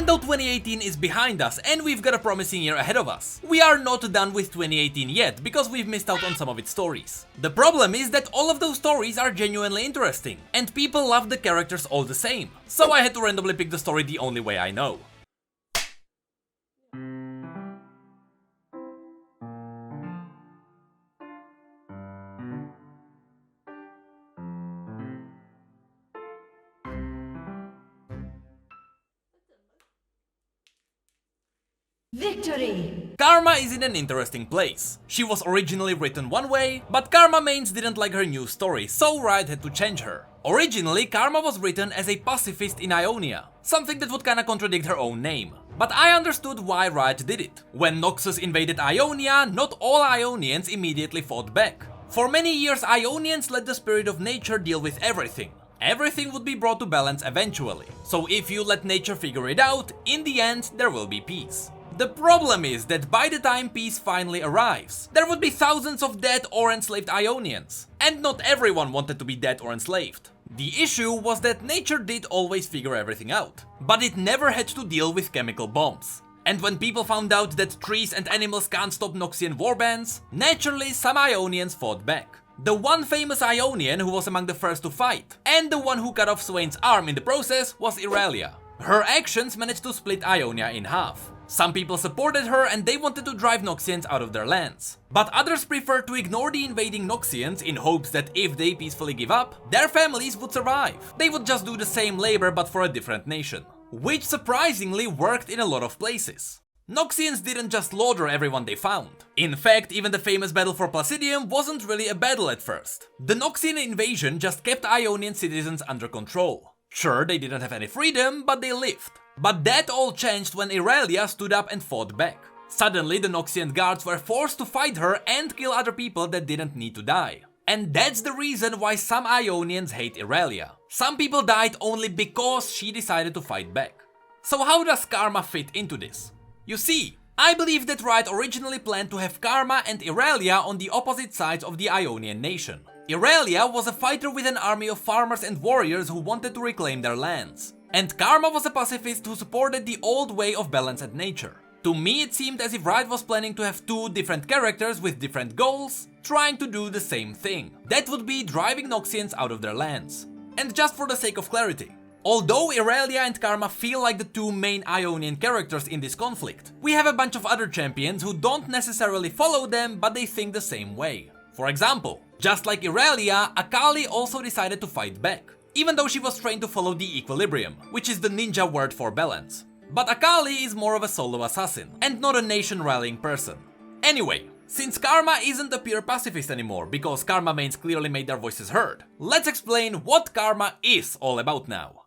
though 2018 is behind us and we've got a promising year ahead of us, we are not done with 2018 yet because we've missed out on some of its stories. The problem is that all of those stories are genuinely interesting, and people love the characters all the same, so I had to randomly pick the story the only way I know. Victory! Karma is in an interesting place. She was originally written one way, but Karma mains didn't like her new story, so Riot had to change her. Originally, Karma was written as a pacifist in Ionia, something that would kinda contradict her own name. But I understood why Riot did it. When Noxus invaded Ionia, not all Ionians immediately fought back. For many years, Ionians let the spirit of nature deal with everything. Everything would be brought to balance eventually. So if you let nature figure it out, in the end, there will be peace. The problem is that by the time peace finally arrives, there would be thousands of dead or enslaved Ionians, and not everyone wanted to be dead or enslaved. The issue was that nature did always figure everything out, but it never had to deal with chemical bombs. And when people found out that trees and animals can't stop Noxian warbands, naturally some Ionians fought back. The one famous Ionian who was among the first to fight, and the one who cut off Swain's arm in the process, was Irelia. Her actions managed to split Ionia in half. Some people supported her and they wanted to drive Noxians out of their lands. But others preferred to ignore the invading Noxians in hopes that if they peacefully give up, their families would survive. They would just do the same labor but for a different nation. Which surprisingly worked in a lot of places. Noxians didn't just slaughter everyone they found. In fact, even the famous battle for Placidium wasn't really a battle at first. The Noxian invasion just kept Ionian citizens under control. Sure, they didn't have any freedom, but they lived. But that all changed when Irelia stood up and fought back. Suddenly, the Noxian guards were forced to fight her and kill other people that didn't need to die. And that's the reason why some Ionians hate Irelia. Some people died only because she decided to fight back. So how does Karma fit into this? You see, I believe that Riot originally planned to have Karma and Irelia on the opposite sides of the Ionian nation. Irelia was a fighter with an army of farmers and warriors who wanted to reclaim their lands. And Karma was a pacifist who supported the old way of balance and nature. To me it seemed as if Riot was planning to have two different characters with different goals, trying to do the same thing. That would be driving Noxians out of their lands. And just for the sake of clarity, although Irelia and Karma feel like the two main Ionian characters in this conflict, we have a bunch of other champions who don't necessarily follow them, but they think the same way. For example, just like Irelia, Akali also decided to fight back, even though she was trained to follow the equilibrium, which is the ninja word for balance. But Akali is more of a solo assassin, and not a nation-rallying person. Anyway, since Karma isn't a pure pacifist anymore, because Karma mains clearly made their voices heard, let's explain what Karma is all about now.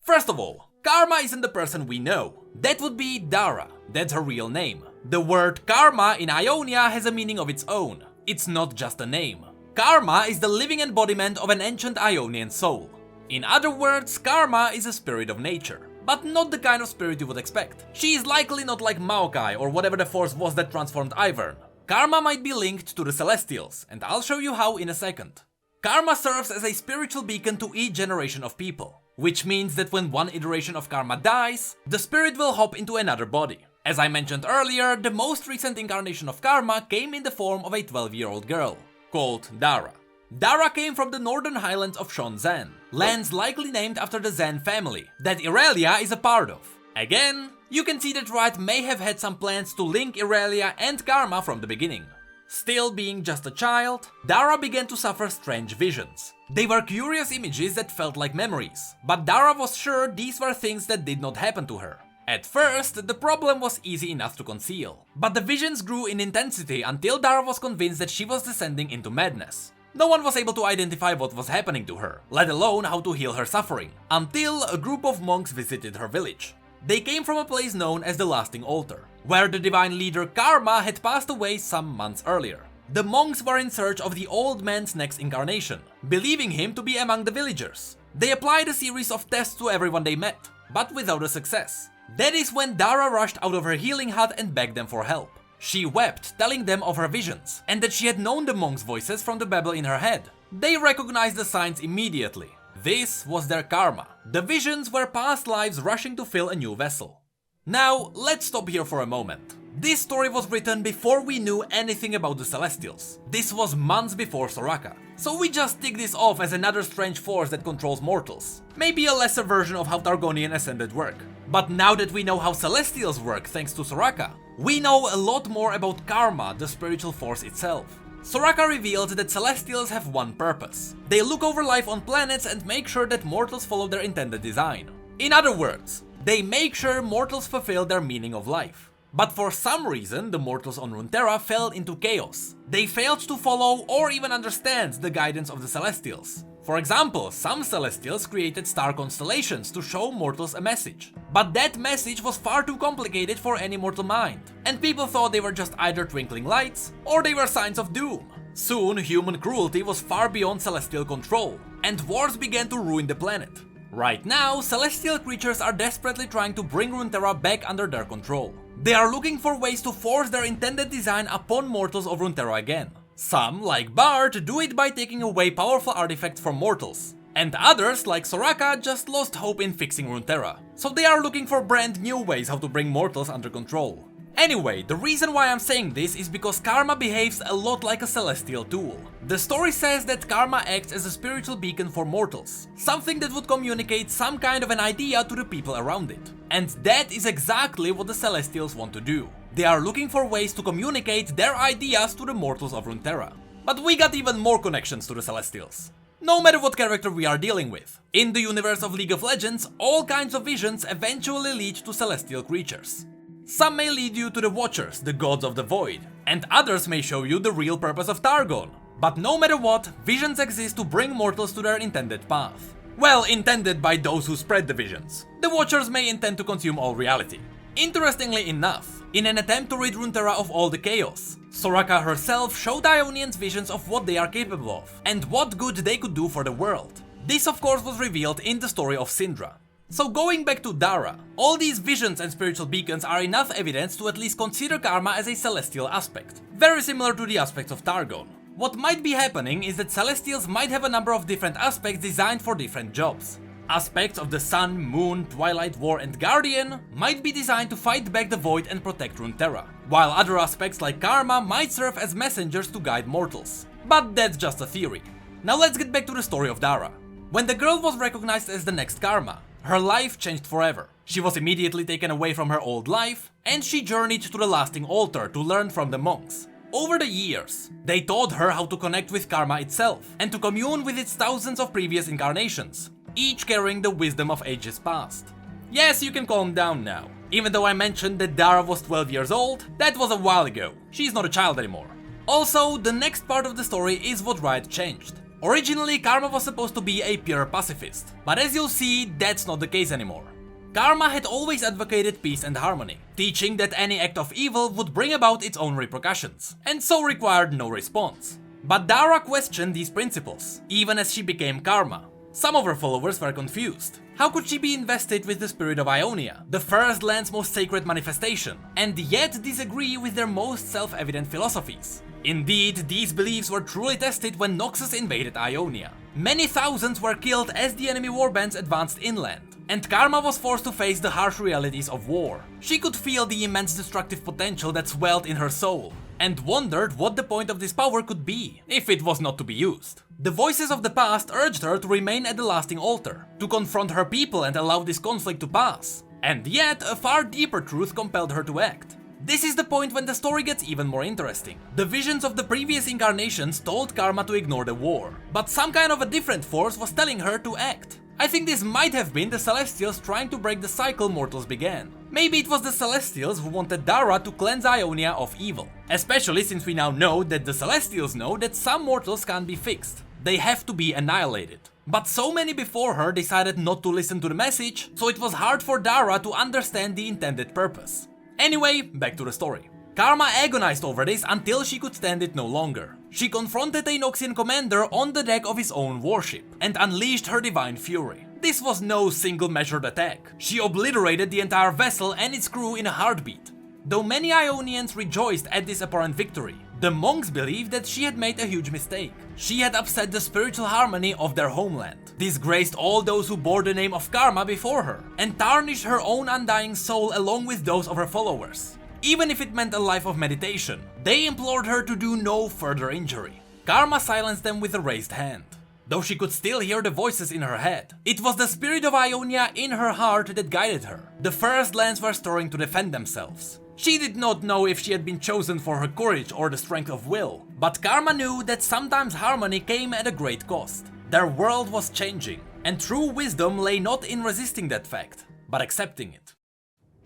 First of all, Karma isn't the person we know. That would be Dhara, that's her real name. The word Karma in Ionia has a meaning of its own. It's not just a name. Karma is the living embodiment of an ancient Ionian soul. In other words, Karma is a spirit of nature. But not the kind of spirit you would expect. She is likely not like Maokai or whatever the force was that transformed Ivern. Karma might be linked to the Celestials, and I'll show you how in a second. Karma serves as a spiritual beacon to each generation of people, which means that when one iteration of Karma dies, the spirit will hop into another body. As I mentioned earlier, the most recent incarnation of Karma came in the form of a 12-year-old girl, called Dhara. Dhara came from the northern highlands of Shonzan, lands likely named after the Zan family, that Irelia is a part of. Again, you can see that Riot may have had some plans to link Irelia and Karma from the beginning. Still being just a child, Dhara began to suffer strange visions. They were curious images that felt like memories, but Dhara was sure these were things that did not happen to her. At first, the problem was easy enough to conceal, but the visions grew in intensity until Dhara was convinced that she was descending into madness. No one was able to identify what was happening to her, let alone how to heal her suffering, until a group of monks visited her village. They came from a place known as the Lasting Altar, where the divine leader Karma had passed away some months earlier. The monks were in search of the old man's next incarnation, believing him to be among the villagers. They applied a series of tests to everyone they met, but without a success. That is when Dhara rushed out of her healing hut and begged them for help. She wept, telling them of her visions, and that she had known the monks' voices from the babble in her head. They recognized the signs immediately. This was their karma. The visions were past lives rushing to fill a new vessel. Now, let's stop here for a moment. This story was written before we knew anything about the Celestials. This was months before Soraka. So we just tick this off as another strange force that controls mortals. Maybe a lesser version of how Targonian Ascended work. But now that we know how Celestials work thanks to Soraka, we know a lot more about Karma, the spiritual force itself. Soraka revealed that Celestials have one purpose. They look over life on planets and make sure that mortals follow their intended design. In other words, they make sure mortals fulfill their meaning of life. But for some reason, the mortals on Runeterra fell into chaos. They failed to follow or even understand the guidance of the Celestials. For example, some Celestials created star constellations to show mortals a message. But that message was far too complicated for any mortal mind, and people thought they were just either twinkling lights, or they were signs of doom. Soon, human cruelty was far beyond Celestial control, and wars began to ruin the planet. Right now, Celestial creatures are desperately trying to bring Runeterra back under their control. They are looking for ways to force their intended design upon mortals of Runeterra again. Some, like Bard, do it by taking away powerful artifacts from mortals. And others, like Soraka, just lost hope in fixing Runeterra. So they are looking for brand new ways how to bring mortals under control. Anyway, the reason why I'm saying this is because Karma behaves a lot like a celestial tool. The story says that Karma acts as a spiritual beacon for mortals, something that would communicate some kind of an idea to the people around it. And that is exactly what the Celestials want to do. They are looking for ways to communicate their ideas to the mortals of Runeterra. But we got even more connections to the Celestials. No matter what character we are dealing with. In the universe of League of Legends, all kinds of visions eventually lead to celestial creatures. Some may lead you to the Watchers, the gods of the void, and others may show you the real purpose of Targon. But no matter what, visions exist to bring mortals to their intended path. Well, intended by those who spread the visions. The Watchers may intend to consume all reality. Interestingly enough, in an attempt to rid Runeterra of all the chaos, Soraka herself showed Ionians visions of what they are capable of, and what good they could do for the world. This of course was revealed in the story of Syndra. So going back to Dhara, all these visions and spiritual beacons are enough evidence to at least consider Karma as a celestial aspect, very similar to the aspects of Targon. What might be happening is that Celestials might have a number of different aspects designed for different jobs. Aspects of the Sun, Moon, Twilight War and Guardian might be designed to fight back the Void and protect Runeterra, while other aspects like Karma might serve as messengers to guide mortals. But that's just a theory. Now let's get back to the story of Dhara. When the girl was recognized as the next Karma, her life changed forever. She was immediately taken away from her old life, and she journeyed to the Lasting Altar to learn from the monks. Over the years, they taught her how to connect with Karma itself, and to commune with its thousands of previous incarnations, each carrying the wisdom of ages past. Yes, you can calm down now. Even though I mentioned that Dhara was 12 years old, that was a while ago. She's not a child anymore. Also, the next part of the story is what Riot changed. Originally, Karma was supposed to be a pure pacifist, but as you'll see, that's not the case anymore. Karma had always advocated peace and harmony, teaching that any act of evil would bring about its own repercussions, and so required no response. But Dhara questioned these principles, even as she became Karma. Some of her followers were confused. How could she be invested with the spirit of Ionia, the first land's most sacred manifestation, and yet disagree with their most self-evident philosophies? Indeed, these beliefs were truly tested when Noxus invaded Ionia. Many thousands were killed as the enemy warbands advanced inland, and Karma was forced to face the harsh realities of war. She could feel the immense destructive potential that swelled in her soul, and wondered what the point of this power could be, if it was not to be used. The voices of the past urged her to remain at the Lasting Altar, to confront her people and allow this conflict to pass. And yet, a far deeper truth compelled her to act. This is the point when the story gets even more interesting. The visions of the previous incarnations told Karma to ignore the war, but some kind of a different force was telling her to act. I think this might have been the Celestials trying to break the cycle mortals began. Maybe it was the Celestials who wanted Dhara to cleanse Ionia of evil, especially since we now know that the Celestials know that some mortals can't be fixed. They have to be annihilated. But so many before her decided not to listen to the message, so it was hard for Dhara to understand the intended purpose. Anyway, back to the story. Karma agonized over this until she could stand it no longer. She confronted a Noxian commander on the deck of his own warship, and unleashed her divine fury. This was no single measured attack. She obliterated the entire vessel and its crew in a heartbeat. Though many Ionians rejoiced at this apparent victory, The monks believed that she had made a huge mistake. She had upset the spiritual harmony of their homeland, disgraced all those who bore the name of Karma before her, and tarnished her own undying soul along with those of her followers. Even if it meant a life of meditation, they implored her to do no further injury. Karma silenced them with a raised hand. Though she could still hear the voices in her head, it was the spirit of Ionia in her heart that guided her. The first lands were stirring to defend themselves. She did not know if she had been chosen for her courage or the strength of will, but Karma knew that sometimes harmony came at a great cost. Their world was changing, and true wisdom lay not in resisting that fact, but accepting it.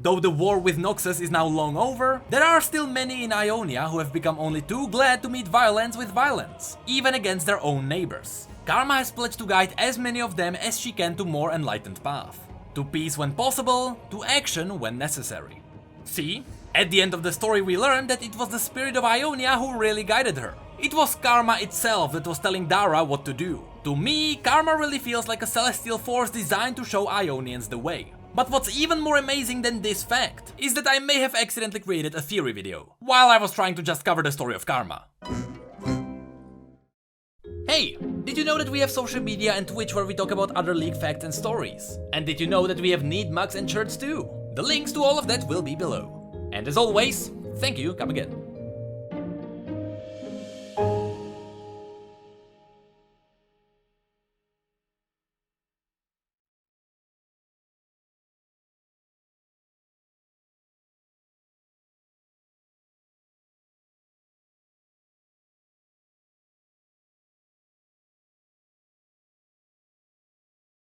Though the war with Noxus is now long over, there are still many in Ionia who have become only too glad to meet violence with violence, even against their own neighbors. Karma has pledged to guide as many of them as she can to more enlightened path. To peace when possible, to action when necessary. See? At the end of the story we learned that it was the spirit of Ionia who really guided her. It was Karma itself that was telling Dhara what to do. To me, Karma really feels like a celestial force designed to show Ionians the way. But what's even more amazing than this fact is that I may have accidentally created a theory video, while I was trying to just cover the story of Karma. Hey, did you know that we have social media and Twitch where we talk about other League facts and stories? And did you know that we have neat mugs and shirts too? The links to all of that will be below. And as always, thank you, come again.